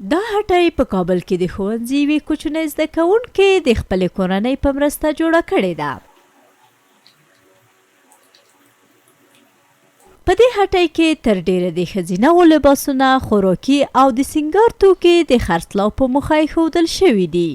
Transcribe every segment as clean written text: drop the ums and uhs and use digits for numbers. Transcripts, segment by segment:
دا هټۍ په کابل کې د ښوونځي یوې کوچنۍ زده کوونکې د خپلې کورنۍ په مرسته جوړه کړې ده. په دې هټۍ کې تر ډیره د ښځینه وو لباسونه، خوراکي او د سینګار توکي د خرڅلاو په موخه ایښودل شوي دي.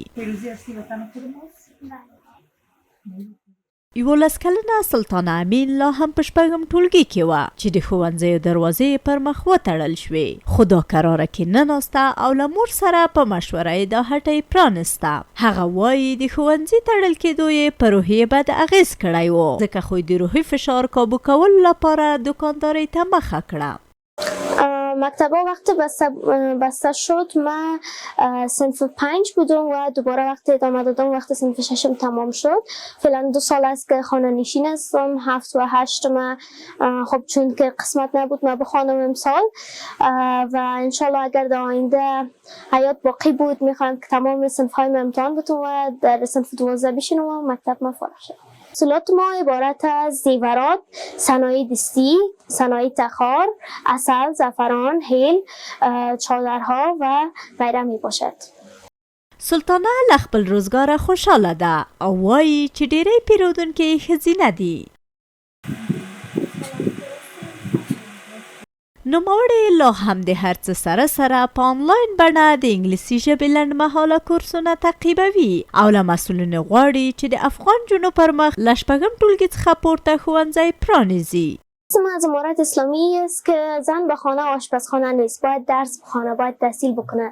11 کلنه سلطانې امین لا هم په 6م ټولګي کې وه چې د ښوونځیو دروازې پر مخ وتړل شوې، خو دا قراره کې نه ناسته او له مور سره په مشوره یې دا هټۍ پرانسته. هغه وایي د ښوونځي تړل کېدو یې په روحیې بد اغېز کړی و، ځکه خو د روحي فشار کابو کولو لپاره دوکاندارۍ ته مخه کړه. مکتبا وقتی بسته شد من صنف 5 بودم و دوباره وقتی ادامه دادم وقتی صنف 6 تمام شد. فعلا 2 سال است که خانه نشین هستم. 7 و 8 من خب چون که قسمت نبود من بخوانم امسال و انشالله اگر در آینده حیات باقی بود میخوایم که تمام صنف های امتحان بتونم و در صنف 12 بشینم و مکتب من فارغ شدم. محصولات ما عبارت از زیورات، صنایع دستی، صنایع تخار، عسل، زعفران، هیل، چادرها و غیره می باشد. سلطانه له خپل روزګاره خوشحاله ده او وایي چې ډیری پیرودونکي یې ښځینه دي. نوموړې لا هم د هر څه سره سره په آنلاین بڼه د انګلیسي ژبې لنډمهاله کورسونه تعقیبوي او له مسؤلینو غواړي چې د افغان جنو پر مخ له 6م ټولګي څخه پورته ښوونځی پرانیزي. از امارت اسلامی است که زن به خانه آشپزخانه نیست، باید درس بخونه، باید تحصیل بکنه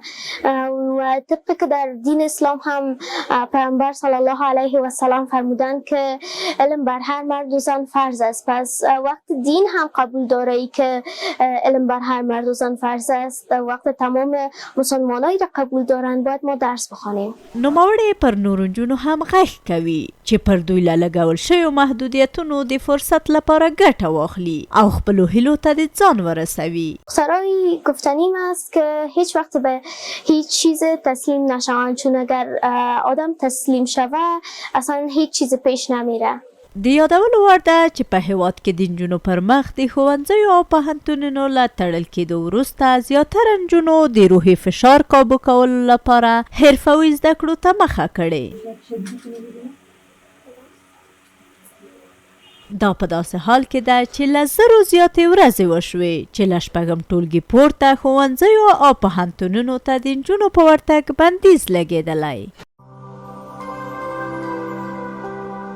و طبقی که در دین اسلام هم پیامبر صلی الله علیه و سلم فرمودن که علم بر هر مرد و زن فرض است. پس وقت دین هم قبول داره ای که علم بر هر مرد و زن فرض است، وقت تمام مسلمانایی را قبول دارن باید ما درس بخونیم. نوموړې پر نورو نجونو هم غږ کوي چې پر دوی له لګول شویو محدودیتونو د فرصت لپاره ګټه واخلي او خپلو هیلو ته د ځان ورسوي. سرای گفتنیم است که هیچ وقت به هیچ چیز تسلیم نشوند، چون اگر آدم تسلیم شود اصلا هیچ چیز پیش نمیره. د یادولو وړ ده چې په هیواد کې د نجونو پر مخ د ښوونځیو او پوهنتونونو له تړل کېدو وروسته زیاتره نجونو د روحي فشار کابو کولو لپاره حرفوي زده کړو ته مخه کړې. دا په داسې حال کې ده چې له 1000 زیاتې ورځې وشوې چې له 6م ټولګي پورته ښوونځیو او پوهنتونونو ته د نجونو په ورتګ بندیز لګېدلی.